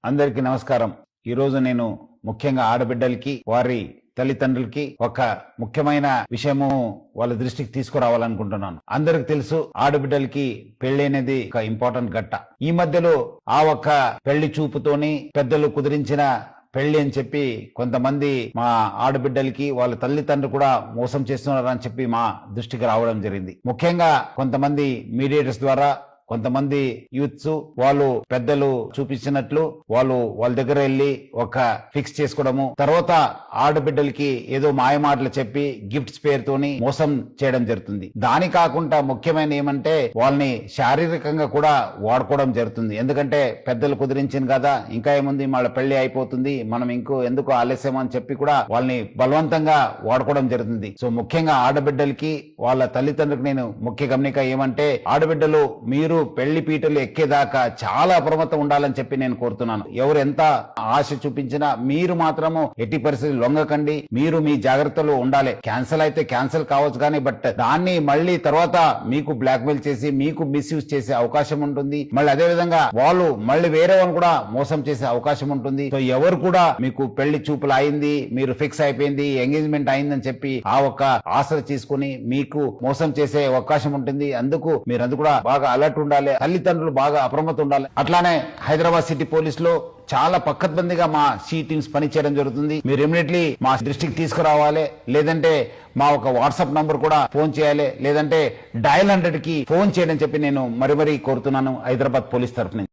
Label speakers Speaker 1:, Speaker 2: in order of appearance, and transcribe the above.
Speaker 1: అందరికీ నమస్కారం. ఈరోజు నేను ముఖ్యంగా ఆడబిడ్డలకి వారి తల్లిదండ్రులకి ఒక ముఖ్యమైన విషయము వాళ్ళ దృష్టికి తీసుకురావాలనుకుంటున్నాను. అందరికి తెలుసు, ఆడబిడ్డలకి పెళ్లి అనేది ఒక ఇంపార్టెంట్ ఘట్ట. ఈ మధ్యలో ఆ ఒక్క పెళ్లి చూపుతోని పెద్దలు కుదిరించిన పెళ్లి అని చెప్పి కొంతమంది మా ఆడబిడ్డలకి వాళ్ళ తల్లిదండ్రులు కూడా మోసం చేస్తున్నారని చెప్పి మా దృష్టికి రావడం జరిగింది. ముఖ్యంగా కొంతమంది మీడియేటర్స్ ద్వారా కొంతమంది యూత్స్ వాళ్ళు పెద్దలు చూపించినట్లు వాళ్ళ దగ్గర వెళ్ళి ఒక ఫిక్స్ చేసుకోవడము, తర్వాత ఆడబిడ్డలకి ఏదో మాయమాటలు చెప్పి గిఫ్ట్స్ పేరుతోని మోసం చేయడం జరుగుతుంది. దాని కాకుండా ముఖ్యమైన ఏమంటే వాళ్ళని శారీరకంగా కూడా వాడుకోవడం జరుగుతుంది. ఎందుకంటే పెద్దలు కుదిరించింది కదా, ఇంకా ఏముంది, వాళ్ళ పెళ్లి అయిపోతుంది, మనం ఎందుకు ఆలస్యం అని చెప్పి కూడా వాళ్ళని బలవంతంగా వాడుకోవడం జరుగుతుంది. సో ముఖ్యంగా ఆడబిడ్డలకి వాళ్ళ తల్లిదండ్రులకు నేను ముఖ్య గమనిక ఏమంటే, ఆడబిడ్డలు మీరు పెళ్లి పీటలు ఎక్కేదాకా చాలా అప్రమత్తం ఉండాలని చెప్పి నేను కోరుతున్నాను. ఎవరు ఎంత ఆశ చూపించినా మీరు మాత్రము ఎట్టి పరిస్థితి లొంగకండి. మీరు మీ జాగ్రత్తలో ఉండాలి. క్యాన్సిల్ అయితే క్యాన్సిల్ కావచ్చు కానీ బట్ దాన్ని మళ్ళీ తర్వాత మీకు బ్లాక్మెయిల్ చేసి మీకు మిస్యూజ్ చేసే అవకాశం ఉంటుంది. మళ్ళీ అదే విధంగా వాళ్ళు మళ్ళీ వేరే వాళ్ళని కూడా మోసం చేసే అవకాశం ఉంటుంది. సో ఎవరు కూడా మీకు పెళ్లి చూపులు అయింది, మీరు ఫిక్స్ అయిపోయింది, ఎంగేజ్మెంట్ అయిందని చెప్పి ఆ ఒక్క ఆశలు తీసుకుని మీకు మోసం చేసే అవకాశం ఉంటుంది. అందుకు మీరందరూ కూడా బాగా అలర్ట్ ఉండాలి. తల్లిదండ్రులు బాగా అప్రమత్తం ఉండాలి. అట్లానే హైదరాబాద్ సిటీ పోలీసులో చాలా పక్కద్బందిగా మా సి టీమ్స్ పనిచేయడం జరుగుతుంది. మీరు ఇమీడియట్లీ మా దృష్టికి తీసుకురావాలి, లేదంటే మా ఒక వాట్సాప్ నంబర్ కూడా ఫోన్ చేయాలి, లేదంటే డయల్ 100 కి ఫోన్ చేయడం చెప్పి నేను మరీ కోరుతున్నాను హైదరాబాద్ పోలీస్ తరఫున.